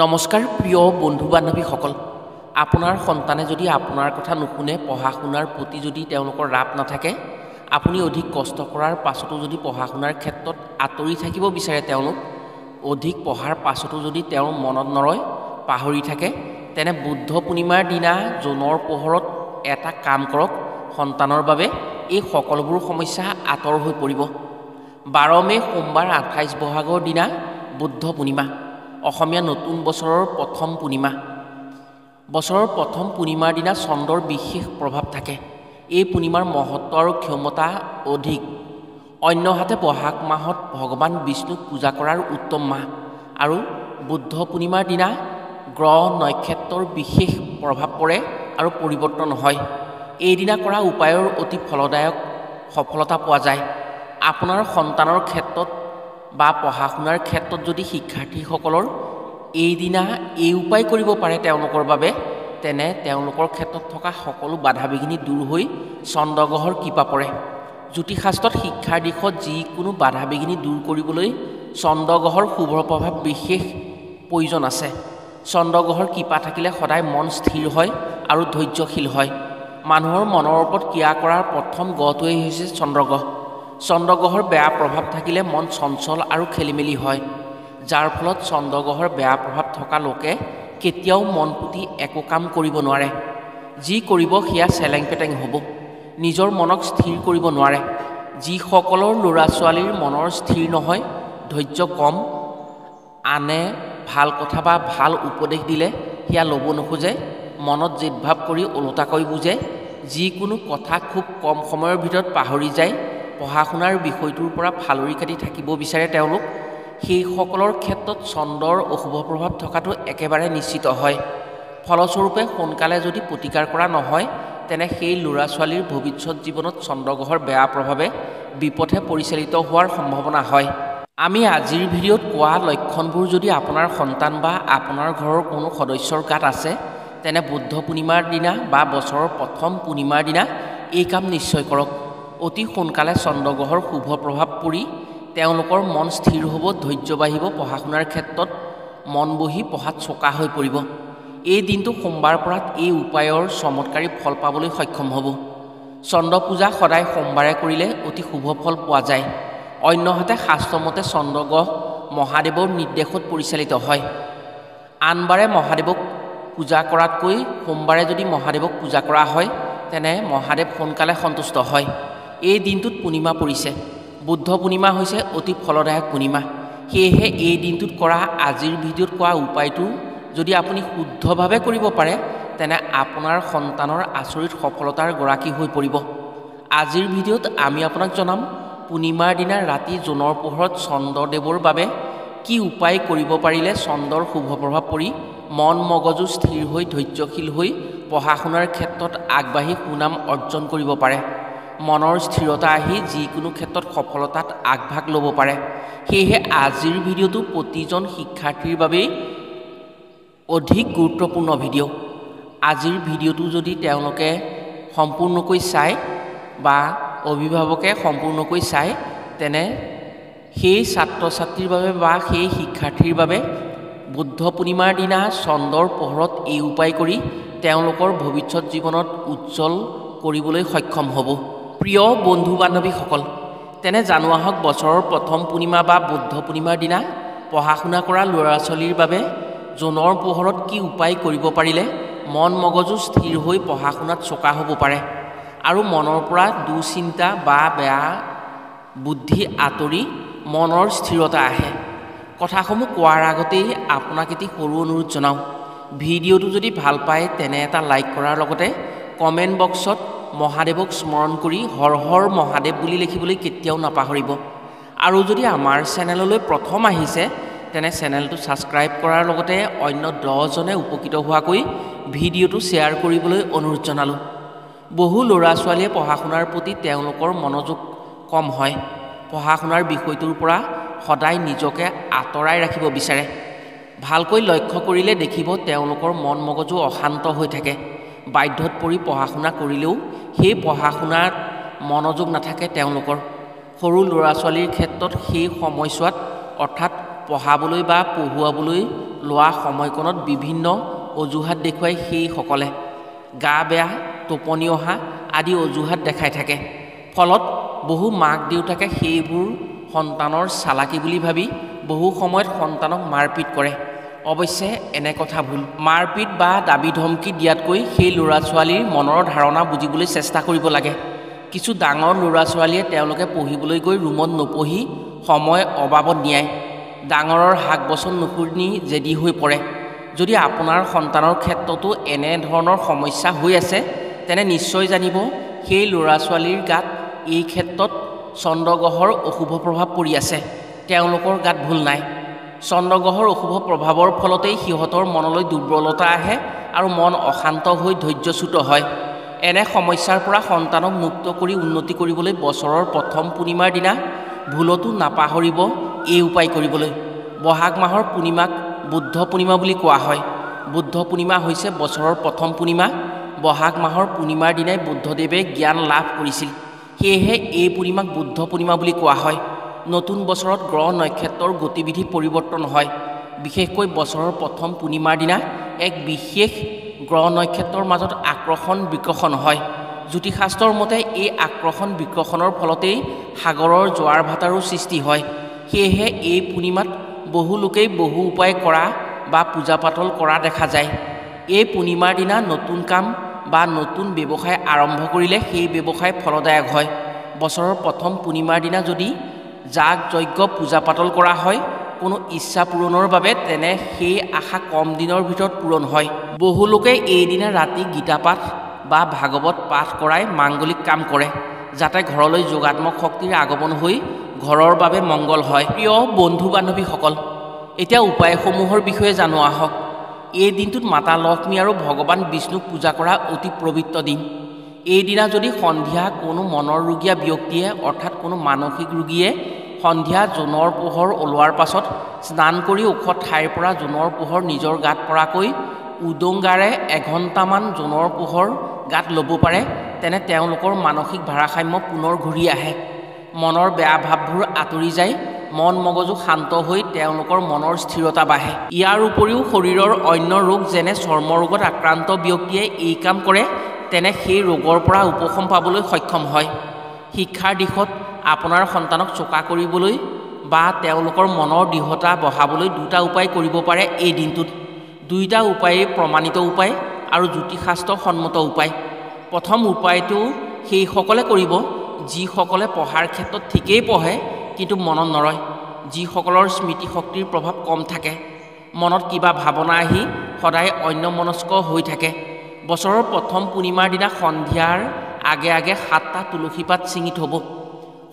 নমস্কাৰ প্ৰিয় বন্ধু বান্ধৱীসকল, আপোনাৰ সন্তানে যদি আপোনাৰ কথা নুশুনে, পঢ়া শুনাৰ প্ৰতি যদি তেওঁলোকৰ ৰাপ নাথাকে, আপুনি অধিক কষ্ট কৰাৰ পাছতো যদি পঢ়া শুনাৰ ক্ষেত্ৰত আঁতৰি থাকিব বিচাৰে, তেওঁলোক অধিক পঢ়াৰ পাছতো যদি তেওঁৰ মনত নৰয়, পাহৰি থাকে, তেনে বুদ্ধ পূৰ্ণিমাৰ দিনা জোনৰ পোহৰত এটা কাম কৰক। সন্তানৰ বাবে এই সকলোবোৰ সমস্যা আঁতৰ হৈ পৰিব। 12 মে সোমবাৰ 28 বহাগৰ দিনা বুদ্ধ পূৰ্ণিমা, অসমীয়া নতুন বছৰৰ প্ৰথম পূৰ্ণিমা। বছৰৰ প্ৰথম পূৰ্ণিমাৰ দিনা চন্দ্ৰৰ বিশেষ প্ৰভাৱ থাকে। এই পূৰ্ণিমাৰ মহত্ব আৰু ক্ষমতা অধিক। অন্যহাতে বহাগ মাহত ভগৱান বিষ্ণুক পূজা কৰাৰ উত্তম মাহ আৰু বুদ্ধ পূৰ্ণিমাৰ দিনা গ্ৰহ নক্ষত্ৰৰ বিশেষ প্ৰভাৱ পৰে আৰু পৰিৱৰ্তন হয়। এইদিনা কৰা উপায়ৰ অতি ফলদায়ক সফলতা পোৱা যায়। আপোনাৰ সন্তানৰ ক্ষেত্ৰত বা পঢ়া শুনাৰ ক্ষেত্ৰত যদি শিক্ষাৰ্থীসকলৰ এইদিনা এই উপায় কৰিব পাৰে তেওঁলোকৰ বাবে, তেনে তেওঁলোকৰ ক্ষেত্ৰত থকা সকলো বাধা বিঘিনি দূৰ হৈ চন্দ্ৰগ্ৰহৰ কৃপা পৰে। জ্যোতিষশাস্ত্ৰত শিক্ষাৰ দিশত যিকোনো বাধা বিঘিনি দূৰ কৰিবলৈ চন্দ্ৰগ্ৰহৰ শুভ প্ৰভাৱ বিশেষ প্ৰয়োজন আছে। চন্দ্ৰগ্ৰহৰ কৃপা থাকিলে সদায় মন স্থিৰ হয় আৰু ধৈৰ্যশীল হয়। মানুহৰ মনৰ ওপৰত ক্ৰিয়া কৰাৰ প্ৰথম গ্ৰহটোৱেই হৈছে চন্দ্ৰগ্ৰহ। চন্দ্ৰগ্ৰহৰ বেয়া প্ৰভাৱ থাকিলে মন চঞ্চল আৰু খেলিমেলি হয়, যাৰ ফলত চন্দ্ৰগ্ৰহৰ বেয়া প্ৰভাৱ থকা লোকে কেতিয়াও মন পুতি একো কাম কৰিব নোৱাৰে। যি কৰিব সেয়া চেলেং পেটেং হ'ব। নিজৰ মনক স্থিৰ কৰিব নোৱাৰে। যিসকলৰ ল'ৰা ছোৱালীৰ মনৰ স্থিৰ নহয়, ধৈৰ্য কম, আনে ভাল কথা বা ভাল উপদেশ দিলে সেয়া ল'ব নোখোজে, মনত জেদভাৱ কৰি ওলোটাকৈ বুজে, যিকোনো কথা খুব কম সময়ৰ ভিতৰত পাহৰি যায়, পঢ়া শুনাৰ বিষয়টোৰ পৰা ফালৰি কাটি থাকিব বিচাৰে তেওঁলোক, সেইসকলৰ ক্ষেত্ৰত চন্দ্ৰৰ অশুভ প্ৰভাৱ থকাটো একেবাৰে নিশ্চিত হয়। ফলস্বৰূপে সোনকালে যদি প্ৰতিকাৰ কৰা নহয়, তেনে সেই ল'ৰা ছোৱালীৰ ভৱিষ্যত জীৱনত চন্দ্ৰগ্ৰহৰ বেয়া প্ৰভাৱে বিপথে পৰিচালিত হোৱাৰ সম্ভাৱনা হয়। আমি আজিৰ ভিডিঅ'ত কোৱা লক্ষণবোৰ যদি আপোনাৰ সন্তান বা আপোনাৰ ঘৰৰ কোনো সদস্যৰ গাত আছে, তেনে বুদ্ধ পূৰ্ণিমাৰ দিনা বা বছৰৰ প্ৰথম পূৰ্ণিমাৰ দিনা এই কাম নিশ্চয় কৰক। অতি সোনকালে চন্দ্ৰগ্ৰহৰ শুভ প্ৰভাৱ পৰি তেওঁলোকৰ মন স্থিৰ হ'ব, ধৈৰ্য বাঢ়িব, পঢ়া শুনাৰ ক্ষেত্ৰত মন বহি পঢ়াত চোকা হৈ পৰিব। এই দিনটো সোমবাৰ পৰাত এই উপায়ৰ চমৎকাৰী ফল পাবলৈ সক্ষম হ'ব। চন্দ্ৰ পূজা সদায় সোমবাৰে কৰিলে অতি শুভ ফল পোৱা যায়। অন্যহাতে শাস্ত্ৰমতে চন্দ্ৰগ্ৰহ মহাদেৱৰ নিৰ্দেশত পৰিচালিত হয়। আনবাৰে মহাদেৱক পূজা কৰাতকৈ সোমবাৰে যদি মহাদেৱক পূজা কৰা হয়, তেনে মহাদেৱ সোনকালে সন্তুষ্ট হয়। এই দিনটোত পূৰ্ণিমা পৰিছে। বুদ্ধ পূৰ্ণিমা হৈছে অতি ফলদায়ক পূৰ্ণিমা। সেয়েহে এই দিনটোত কৰা আজিৰ ভিডিঅ'ত কোৱা উপায়টো যদি আপুনি শুদ্ধভাৱে কৰিব পাৰে, তেনে আপোনাৰ সন্তানৰ আচৰিত সফলতাৰ গৰাকী হৈ পৰিব। আজিৰ ভিডিঅ'ত আমি আপোনাক জনাম পূৰ্ণিমাৰ দিনা ৰাতি জোনৰ পোহৰত চন্দ্ৰদেৱৰ বাবে কি উপায় কৰিব পাৰিলে চন্দ্ৰৰ শুভ প্ৰভাৱ পৰি মন মগজু স্থিৰ হৈ ধৈৰ্যশীল হৈ পঢ়া শুনাৰ ক্ষেত্ৰত আগবাঢ়ি সুনাম অৰ্জন কৰিব পাৰে, মনৰ স্থিৰতা আহি যিকোনো ক্ষেত্ৰত সফলতাত আগভাগ ল'ব পাৰে। সেয়েহে আজিৰ ভিডিঅ'টো প্ৰতিজন শিক্ষাৰ্থীৰ বাবেই অধিক গুৰুত্বপূৰ্ণ ভিডিঅ'। আজিৰ ভিডিঅ'টো যদি তেওঁলোকে সম্পূৰ্ণকৈ চায় বা অভিভাৱকে সম্পূৰ্ণকৈ চায়, তেনে সেই ছাত্ৰ ছাত্ৰীৰ বাবে বা সেই শিক্ষাৰ্থীৰ বাবে বুদ্ধ পূৰ্ণিমাৰ দিনা চন্দ্ৰৰ পোহৰত এই উপায় কৰি তেওঁলোকৰ ভৱিষ্যত জীৱনত উজ্জ্বল কৰিবলৈ সক্ষম হ'ব। প্ৰিয় বন্ধু বান্ধৱীসকল, তেনে জানো আহক বছৰৰ প্ৰথম পূৰ্ণিমা বা বুদ্ধ পূৰ্ণিমাৰ দিনা পঢ়া শুনা কৰা ল'ৰা ছোৱালীৰ বাবে জোনৰ পোহৰত কি উপায় কৰিব পাৰিলে মন মগজু স্থিৰ হৈ পঢ়া শুনাত চোকা হ'ব পাৰে আৰু মনৰ পৰা দুশ্চিন্তা বা বেয়া বুদ্ধি আঁতৰি মনৰ স্থিৰতা আহে। কথাসমূহ কোৱাৰ আগতেই আপোনাক এটি সৰু অনুৰোধ জনাওঁ। ভিডিঅ'টো যদি ভাল পায়, তেনে এটা লাইক কৰাৰ লগতে কমেণ্ট বক্সত মহাদেৱক স্মৰণ কৰি হৰ হৰ মহাদেৱ বুলি লিখিবলৈ কেতিয়াও নাপাহৰিব। আৰু যদি আমাৰ চেনেললৈ প্ৰথম আহিছে, তেনে চেনেলটো ছাবস্ক্ৰাইব কৰাৰ লগতে অন্য 10জনে উপকৃত হোৱাকৈ ভিডিঅ'টো শ্বেয়াৰ কৰিবলৈ অনুৰোধ জনালোঁ। বহু ল'ৰা ছোৱালীয়ে পঢ়া শুনাৰ প্ৰতি তেওঁলোকৰ মনোযোগ কম হয়। পঢ়া শুনাৰ বিষয়টোৰ পৰা সদায় নিজকে আঁতৰাই ৰাখিব বিচাৰে। ভালকৈ লক্ষ্য কৰিলে দেখিব তেওঁলোকৰ মন মগজু অশান্ত হৈ থাকে। বাধ্যত পৰি পঢ়া শুনা কৰিলেও সেই পঢ়া শুনাত মনোযোগ নাথাকে তেওঁলোকৰ। সৰু ল'ৰা ছোৱালীৰ ক্ষেত্ৰত সেই সময়ছোৱাত অৰ্থাৎ পঢ়াবলৈ বা পঢ়ুৱাবলৈ লোৱা সময়কণত বিভিন্ন অজুহাত দেখুৱাই সেইসকলে গা বেয়া, টোপনি অহা আদি অজুহাত দেখাই থাকে। ফলত বহু মাক দেউতাকে সেইবোৰ সন্তানৰ চালাকি বুলি ভাবি বহু সময়ত সন্তানক মাৰপিট কৰে। অৱশ্যে এনে কথা ভুল। মাৰপিট বা দাবী ধমকি দিয়াতকৈ সেই ল'ৰা ছোৱালীৰ মনৰ ধাৰণা বুজিবলৈ চেষ্টা কৰিব লাগে। কিছু ডাঙৰ ল'ৰা ছোৱালীয়ে তেওঁলোকে পঢ়িবলৈ গৈ ৰুমত নপঢ়ি সময় অবাবত নিয়ায়। ডাঙৰৰ হাক বচন নুশুনি জেদি হৈ পৰে। যদি আপোনাৰ সন্তানৰ ক্ষেত্ৰতো এনেধৰণৰ সমস্যা হৈ আছে, তেনে নিশ্চয় জানিব সেই ল'ৰা ছোৱালীৰ গাত এই ক্ষেত্ৰত চন্দ্ৰগ্ৰহৰ অশুভ প্ৰভাৱ পৰি আছে। তেওঁলোকৰ গাত ভুল নাই। চন্দ্ৰগ্ৰহৰ অশুভ প্ৰভাৱৰ ফলতেই সিহঁতৰ মনলৈ দুৰ্বলতা আহে আৰু মন অশান্ত হৈ ধৈৰ্যচ্যুত হয়। এনে সমস্যাৰ পৰা সন্তানক মুক্ত কৰি উন্নতি কৰিবলৈ বছৰৰ প্ৰথম পূৰ্ণিমাৰ দিনা ভুলতো নাপাহৰিব এই উপায় কৰিবলৈ। বহাগ মাহৰ পূৰ্ণিমাক বুদ্ধ পূৰ্ণিমা বুলি কোৱা হয়। বুদ্ধ পূৰ্ণিমা হৈছে বছৰৰ প্ৰথম পূৰ্ণিমা। বহাগ মাহৰ পূৰ্ণিমাৰ দিনাই বুদ্ধদেৱে জ্ঞান লাভ কৰিছিল। সেয়েহে এই পূৰ্ণিমাক বুদ্ধ পূৰ্ণিমা বুলি কোৱা হয়। নতুন বছৰত গ্ৰহ নক্ষত্ৰৰ গতিবিধি পৰিৱৰ্তন হয়। বিশেষকৈ বছৰৰ প্ৰথম পূৰ্ণিমাৰ দিনা এক বিশেষ গ্ৰহ নক্ষত্ৰৰ মাজত আকৰ্ষণ বিকৰ্ষণ হয়। জ্যোতিষশাস্ত্ৰৰ মতে এই আকৰ্ষণ বিকৰ্ষণৰ ফলতেই সাগৰৰ জোৱাৰ ভাটাৰো সৃষ্টি হয়। সেয়েহে এই পূৰ্ণিমাত বহু লোকেই বহু উপায় কৰা বা পূজা পাতল কৰা দেখা যায়। এই পূৰ্ণিমাৰ দিনা নতুন কাম বা নতুন ব্যৱসায় আৰম্ভ কৰিলে সেই ব্যৱসায় ফলদায়ক হয়। বছৰৰ প্ৰথম পূৰ্ণিমাৰ দিনা যদি যাগ যজ্ঞ পূজা পাতল কৰা হয় কোনো ইচ্ছা পূৰণৰ বাবে, তেনে সেই আশা কম দিনৰ ভিতৰত পূৰণ হয়। বহু লোকে এইদিনা ৰাতি গীতা পাঠ বা ভাগৱত পাঠ কৰাই মাংগলিক কাম কৰে, যাতে ঘৰলৈ যোগাত্মক শক্তিৰ আগমন হৈ ঘৰৰ বাবে মংগল হয়। প্ৰিয় বন্ধু বান্ধৱীসকল, এতিয়া উপায়সমূহৰ বিষয়ে জানো আহক। এই দিনটোত মাতা লক্ষ্মী আৰু ভগৱান বিষ্ণুক পূজা কৰা অতি পবিত্ৰ দিন। এইদিনা যদি সন্ধিয়া কোনো মনৰ ৰোগীয়া ব্যক্তিয়ে অৰ্থাৎ কোনো মানসিক ৰোগীয়ে সন্ধিয়া জোনৰ পোহৰ ওলোৱাৰ পাছত স্নান কৰি ওখ ঠাইৰ পৰা জোনৰ পোহৰ নিজৰ গাত পৰাকৈ উদংগাৰে এঘণ্টামান জোনৰ পোহৰ গাত ল'ব পাৰে, তেনে তেওঁলোকৰ মানসিক ভাৰসাম্য পুনৰ ঘূৰি আহে। মনৰ বেয়া ভাৱবোৰ আঁতৰি যায়, মন মগজু শান্ত হৈ তেওঁলোকৰ মনৰ স্থিৰতা বাঢ়ে। ইয়াৰ উপৰিও শৰীৰৰ অন্য ৰোগ যেনে চৰ্মৰোগত আক্ৰান্ত ব্যক্তিয়ে এই কাম কৰে, তেনে সেই ৰোগৰ পৰা উপশম পাবলৈ সক্ষম হয়। শিক্ষাৰ দিশত আপোনাৰ সন্তানক চোকা কৰিবলৈ বা তেওঁলোকৰ মনৰ দৃঢ়তা বঢ়াবলৈ দুটা উপায় কৰিব পাৰে এই দিনটোত। দুয়োটা উপায়েই প্ৰমাণিত উপায় আৰু জ্যোতিষশাস্ত্ৰ সন্মত উপায়। প্ৰথম উপায়টো সেইসকলে কৰিব যিসকলে পঢ়াৰ ক্ষেত্ৰত ঠিকেই পঢ়ে কিন্তু মনত নৰয়, যিসকলৰ স্মৃতিশক্তিৰ প্ৰভাৱ কম থাকে, মনত কিবা ভাৱনা আহি সদায় অন্যমনস্ক হৈ থাকে। বছৰৰ প্ৰথম পূৰ্ণিমাৰ দিনা সন্ধিয়াৰ আগে আগে 7টা তুলসী পাত ছিঙি থ'ব।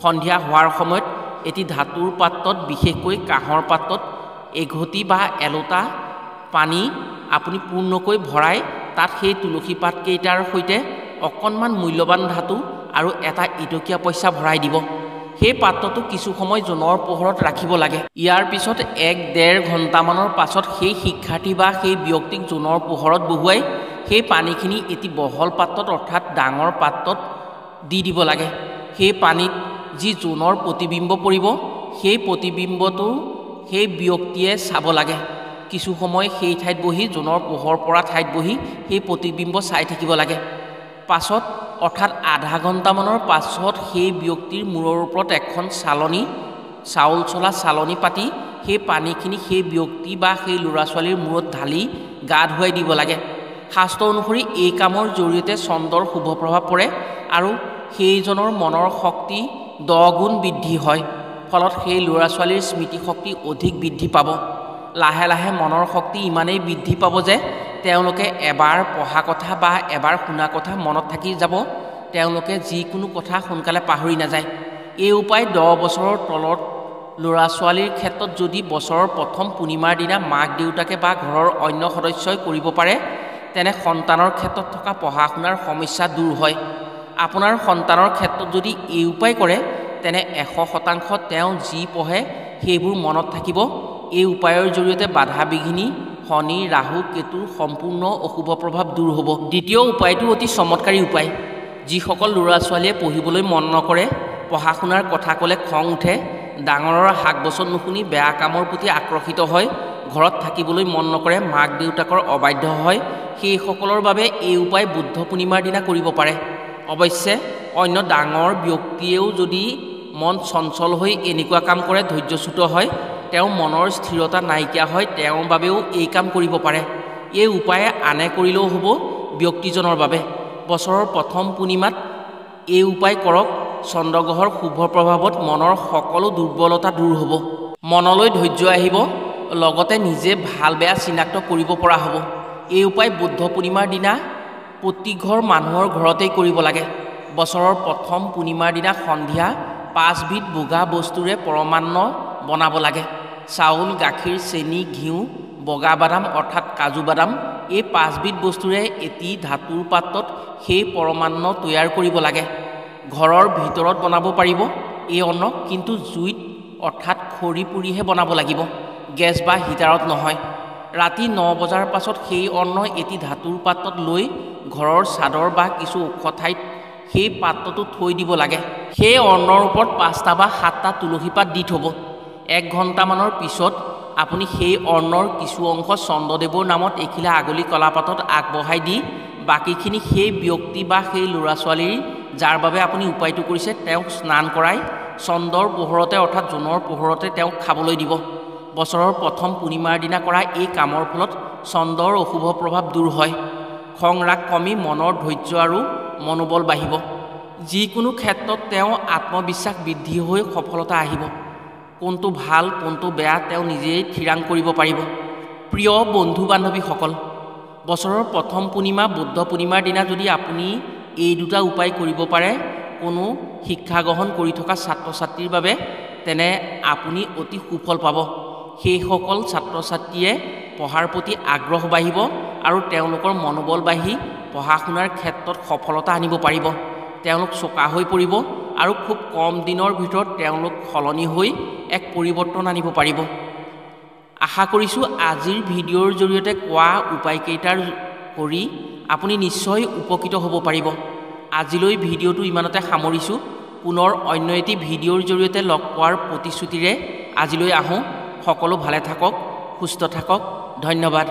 সন্ধিয়া হোৱাৰ সময়ত এটি ধাতুৰ পাত্ৰত, বিশেষকৈ কাঁহৰ পাত্ৰত এঘটি বা এলোটা পানী আপুনি পূৰ্ণকৈ ভৰাই তাত সেই তুলসী পাতকেইটাৰ সৈতে অকণমান মূল্যৱান ধাতু আৰু এটা ইটকীয়া পইচা ভৰাই দিব। সেই পাত্ৰটো কিছু সময় জোনৰ পোহৰত ৰাখিব লাগে। ইয়াৰ পিছত 1-1.5 ঘণ্টামানৰ পাছত সেই শিক্ষাৰ্থী বা সেই ব্যক্তিক জোনৰ পোহৰত বহুৱাই সেই পানীখিনি এটি বহল পাত্ৰত অৰ্থাৎ ডাঙৰ পাত্ৰত দি দিব লাগে। সেই পানীত যি জোনৰ প্ৰতিবিম্ব পৰিব, সেই প্ৰতিবিম্বটো সেই ব্যক্তিয়ে চাব লাগে। কিছু সময় সেই ঠাইত বহি জোনৰ পোহৰ পৰা ঠাইত বহি সেই প্ৰতিবিম্ব চাই থাকিব লাগে। পাছত অৰ্থাৎ আধা ঘণ্টামানৰ পাছত সেই ব্যক্তিৰ মূৰৰ ওপৰত এখন চাউল চলা চালনী পাতি সেই পানীখিনি সেই ব্যক্তি বা সেই ল'ৰা ছোৱালীৰ মূৰত ঢালি গা ধুৱাই দিব লাগে। শাস্ত্ৰ অনুসৰি এই কামৰ জৰিয়তে চন্দ্ৰৰ শুভ প্ৰভাৱ পৰে আৰু সেইজনৰ মনৰ শক্তি 10 গুণ বৃদ্ধি হয়। ফলত সেই ল'ৰা ছোৱালীৰ স্মৃতিশক্তি অধিক বৃদ্ধি পাব। লাহে লাহে মনৰ শক্তি ইমানেই বৃদ্ধি পাব যে তেওঁলোকে এবাৰ পঢ়া কথা বা এবাৰ শুনা কথা মনত থাকি যাব। তেওঁলোকে যিকোনো কথা সোনকালে পাহৰি নাযায়। এই উপায় 10 বছৰৰ তলত ল'ৰা ছোৱালীৰ ক্ষেত্ৰত যদি বছৰৰ প্ৰথম পূৰ্ণিমাৰ দিনা মাক দেউতাকে বা ঘৰৰ অন্য সদস্যই কৰিব পাৰে, তেনে সন্তানৰ ক্ষেত্ৰত থকা পঢ়া শুনাৰ সমস্যা দূৰ হয়। আপোনাৰ সন্তানৰ ক্ষেত্ৰত যদি এই উপায় কৰে, তেনে 100% তেওঁ যি পঢ়ে সেইবোৰ মনত থাকিব। এই উপায়ৰ জৰিয়তে বাধা বিঘিনি, শনি, ৰাহু, কেতুৰ সম্পূৰ্ণ অশুভ প্ৰভাৱ দূৰ হ'ব। দ্বিতীয় উপায়টো অতি চমৎকাৰী উপায়। যিসকল ল'ৰা ছোৱালীয়ে পঢ়িবলৈ মন নকৰে, পঢ়া শুনাৰ কথা ক'লে খং উঠে, ডাঙৰৰ হাক বচন নুশুনি বেয়া কামৰ প্ৰতি আকৰ্ষিত হয়, ঘৰত থাকিবলৈ মন নকৰে, মাক দেউতাকৰ অবাধ্য হয়, সেইসকলৰ বাবে এই উপায় বুদ্ধ পূৰ্ণিমাৰ দিনা কৰিব পাৰে। অৱশ্যে অন্য ডাঙৰ ব্যক্তিয়েও যদি মন চঞ্চল হৈ এনেকুৱা কাম কৰে, ধৈৰ্যচ্যুত হয়, তেওঁৰ মনৰ স্থিৰতা নাইকিয়া হয়, তেওঁৰ বাবেও এই কাম কৰিব পাৰে। এই উপায়ে আনে কৰিলেও হ'ব ব্যক্তিজনৰ বাবে। বছৰৰ প্ৰথম পূৰ্ণিমাত এই উপায় কৰক। চন্দ্ৰগ্ৰহৰ শুভ প্ৰভাৱত মনৰ সকলো দুৰ্বলতা দূৰ হ'ব, মনলৈ ধৈৰ্য আহিব, লগতে নিজে ভাল বেয়া চিনাক্ত কৰিব পৰা হ'ব। এই উপায় বুদ্ধ পূৰ্ণিমাৰ দিনা প্ৰতি ঘৰ মানুহৰ ঘৰতেই কৰিব লাগে। বছৰৰ প্ৰথম পূৰ্ণিমাৰ দিনা সন্ধিয়া 5 বিধ বগা বস্তুৰে পৰমান্ন বনাব লাগে। চাউল, গাখীৰ, চেনি, ঘিউ, বগা বাদাম অৰ্থাৎ কাজু বাদাম, এই 5 বিধ বস্তুৰে এটি ধাতুৰ পাত্ৰত সেই পৰমান্ন তৈয়াৰ কৰিব লাগে। ঘৰৰ ভিতৰত বনাব পাৰিব এই অন্ন, কিন্তু জুইত অৰ্থাৎ খৰি পুৰিহে বনাব লাগিব, গেছ বা হিটাৰত নহয়। ৰাতি 9 বজাৰ পাছত সেই অন্ন এটি ধাতুৰ পাত্ৰত লৈ ঘৰৰ চাদৰ বা কিছু ওখ ঠাইত সেই পাত্ৰটো থৈ দিব লাগে। সেই অন্নৰ ওপৰত 5টা বা 7টা তুলসী পাত দি থ'ব। 1 ঘণ্টামানৰ পিছত আপুনি সেই অন্নৰ কিছু অংশ চন্দ্ৰদেৱৰ নামত এখিলা আগলি কলাপাতত আগবঢ়াই দি বাকীখিনি সেই ব্যক্তি বা সেই ল'ৰা ছোৱালীৰ যাৰ বাবে আপুনি উপায়টো কৰিছে তেওঁক স্নান কৰাই চন্দ্ৰৰ পোহৰতে অৰ্থাৎ জোনৰ পোহৰতে তেওঁক খাবলৈ দিব। বছৰৰ প্ৰথম পূৰ্ণিমাৰ দিনা কৰা এই কামৰ ফলত চন্দ্ৰৰ অশুভ প্ৰভাৱ দূৰ হয়, খং ৰাগ কমি মনৰ ধৈৰ্য আৰু মনোবল বাঢ়িব। যিকোনো ক্ষেত্ৰত তেওঁ আত্মবিশ্বাস বৃদ্ধি হৈ সফলতা আহিব। কোনটো ভাল কোনটো বেয়া তেওঁ নিজেই থিৰাং কৰিব পাৰিব। প্ৰিয় বন্ধু বান্ধৱীসকল, বছৰৰ প্ৰথম পূৰ্ণিমা বুদ্ধ পূৰ্ণিমাৰ দিনা যদি আপুনি এই দুটা উপায় কৰিব পাৰে কোনো শিক্ষা গ্ৰহণ কৰি থকা ছাত্ৰ ছাত্ৰীৰ বাবে, তেনে আপুনি অতি সুফল পাব। সেইসকল ছাত্ৰ ছাত্ৰীয়ে পঢ়াৰ প্ৰতি আগ্ৰহ বাঢ়িব আৰু তেওঁলোকৰ মনোবল বাঢ়ি পঢ়া শুনাৰ ক্ষেত্ৰত সফলতা আনিব পাৰিব। তেওঁলোক চোকা হৈ পৰিব আৰু খুব কম দিনৰ ভিতৰত তেওঁলোক সলনি হৈ এক পৰিৱৰ্তন আনিব পাৰিব। আশা কৰিছোঁ আজিৰ ভিডিঅ'ৰ জৰিয়তে কোৱা উপায়কেইটাৰ কৰি আপুনি নিশ্চয় উপকৃত হ'ব পাৰিব। আজিলৈ ভিডিঅ'টো ইমানতে সামৰিছোঁ। পুনৰ অন্য এটি ভিডিঅ'ৰ জৰিয়তে লগ পোৱাৰ প্ৰতিশ্ৰুতিৰে আজিলৈ আহোঁ। সকলো ভালে থাকক, সুস্থ থাকক। ধন্যবাদ।